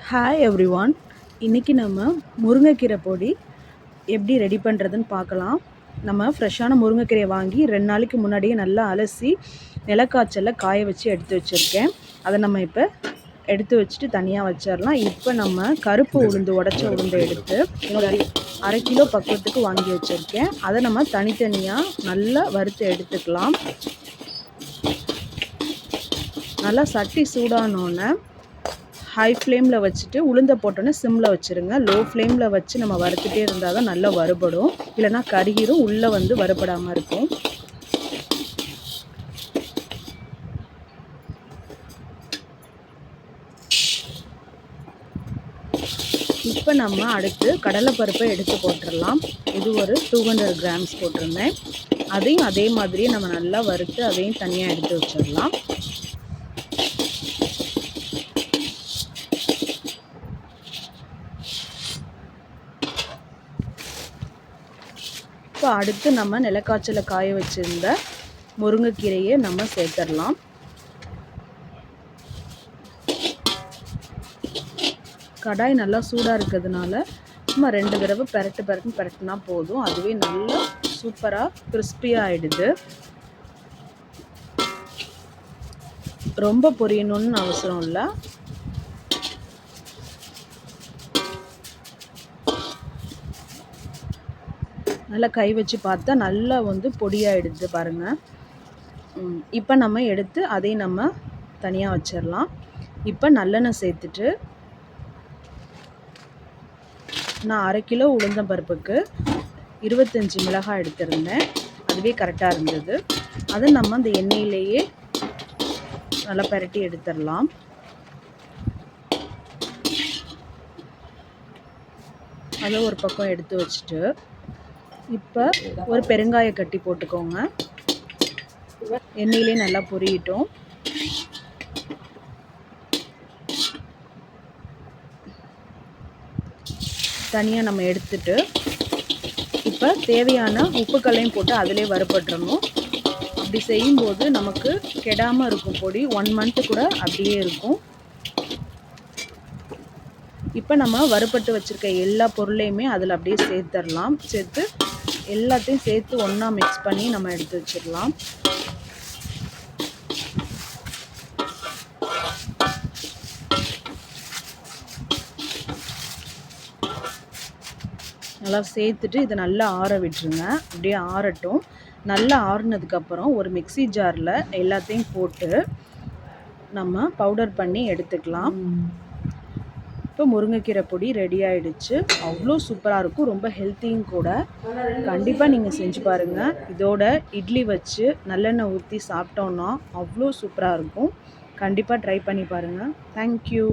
Hi everyone. இன்றைக்கி நம்ம முருங்கைக்கீரை பொடி எப்படி ரெடி பண்ணுறதுன்னு பார்க்கலாம். நம்ம ஃப்ரெஷ்ஷான முருங்கைக்கீரையை வாங்கி 2 நாளைக்கு முன்னாடியே நல்லா அலசி நிலக்காய்ச்சலில் காய வச்சு எடுத்து வச்சுருக்கேன். அதை நம்ம இப்போ எடுத்து வச்சுட்டு தனியாக வச்சிடலாம். இப்போ நம்ம கருப்பு உளுந்து உடச்ச உளுந்தை எடுத்து என்னோடய 1/2 கிலோ பக்குவத்துக்கு வாங்கி வச்சுருக்கேன். அதை நம்ம தனித்தனியாக நல்லா வறுத்து எடுத்துக்கலாம். நல்லா சட்டி சூடானோன்னே ஹை ஃப்ளேமில் வச்சுட்டு உளுந்தை போட்டோன்னே சிம்மில் வச்சுருங்க. லோ ஃப்ளேமில் வச்சு நம்ம வறுத்துட்டே இருந்தால் தான் நல்லா வறுபடும், இல்லைனா கருகிரும், உள்ளே வறுபடாமல் இருக்கும். இப்போ நம்ம அடுத்து கடலைப்பருப்பை எடுத்து போட்டுடலாம். இது ஒரு 200 கிராம்ஸ் போட்டிருந்தேன். அதையும் அதே மாதிரியே நம்ம நல்லா வறுத்து அதையும் தனியாக எடுத்து வச்சிடலாம். இப்போ அடுத்து நம்ம நிலக்காய்ச்சலை காய வச்சுருந்த முருங்கைக்கீரையை நம்ம சேர்த்துடலாம். கடாய் நல்லா சூடாக இருக்கிறதுனால சும்மா 2 தடவை பெரட்டுனா போதும். அதுவே நல்லா சூப்பராக கிறிஸ்பியாக ஆகிடுது. ரொம்ப பொரியணும்னு அவசரம் இல்லை. நல்லா கை வச்சு பார்த்தா நல்லா பொடியாகிடுது பாருங்கள். இப்போ நம்ம எடுத்து அதையும் நம்ம தனியாக வச்சிடலாம். இப்போ நல்லெண்ணெய் சேர்த்துட்டு நான் 1/2 கிலோ உளுந்தம்பருப்புக்கு 25 மிளகாய் எடுத்திருந்தேன். அதுவே கரெக்டாக இருந்தது. அதை நம்ம அந்த எண்ணெயிலேயே நல்லா பரட்டி எடுத்துடலாம். அதை ஒரு பக்கம் எடுத்து வச்சுட்டு இப்போ ஒரு பெருங்காய கட்டி போட்டுக்கோங்க. எண்ணெயிலே நல்லா பொரியட்டும். தனியாக நம்ம எடுத்துட்டு இப்போ தேவையான உப்புக்கல்லையும் போட்டு அதிலே வறுபட்டுறணும். அப்படி செய்யும்போது நமக்கு கெடாமல் இருக்கும் பொடி. 1 மந்த்து கூட அப்படியே இருக்கும். இப்போ நம்ம வறுபட்டு வச்சுருக்க எல்லா பொருளையுமே அதில் அப்படியே சேர்த்துடலாம். சேர்த்து எல்லாத்தையும் சேர்த்து ஒன்றா மிக்ஸ் பண்ணி நம்ம எடுத்து வச்சிடலாம். நல்லா சேர்த்துட்டு இதை நல்லா ஆற விட்டுருங்க. அப்படியே ஆறட்டும். நல்லா ஆறுனதுக்கப்புறம் ஒரு மிக்ஸி ஜாரில் எல்லாத்தையும் போட்டு நம்ம பவுடர் பண்ணி எடுத்துக்கலாம். இப்போ முருங்கைக்கீரை பொடி ரெடி ஆகிடுச்சு. அவ்வளோ சூப்பராக இருக்கும், ரொம்ப ஹெல்த்தியும் கூட. கண்டிப்பாக நீங்கள் செஞ்சு பாருங்கள். இதோட இட்லி வச்சு நல்லெண்ணெய் ஊற்றி சாப்பிட்டோன்னா அவ்வளோ சூப்பராக இருக்கும். கண்டிப்பாக ட்ரை பண்ணி பாருங்கள். தேங்க்யூ.